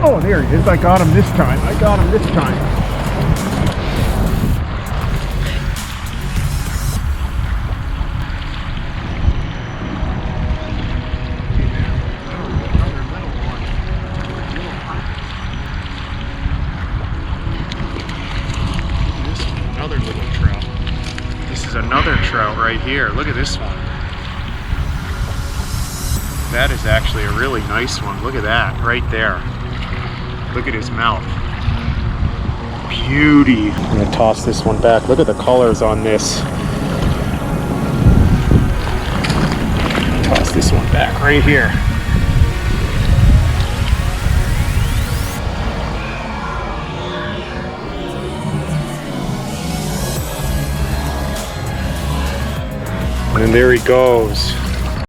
Oh, there he is. I got him this time. I got him this time. Another little trout. This is another trout right here. Look at this one. That is actually a really nice one. Look at that right there. Look at his mouth. Beauty. I'm gonna toss this one back. Look at the colors on this. Toss this one back right here. And there he goes.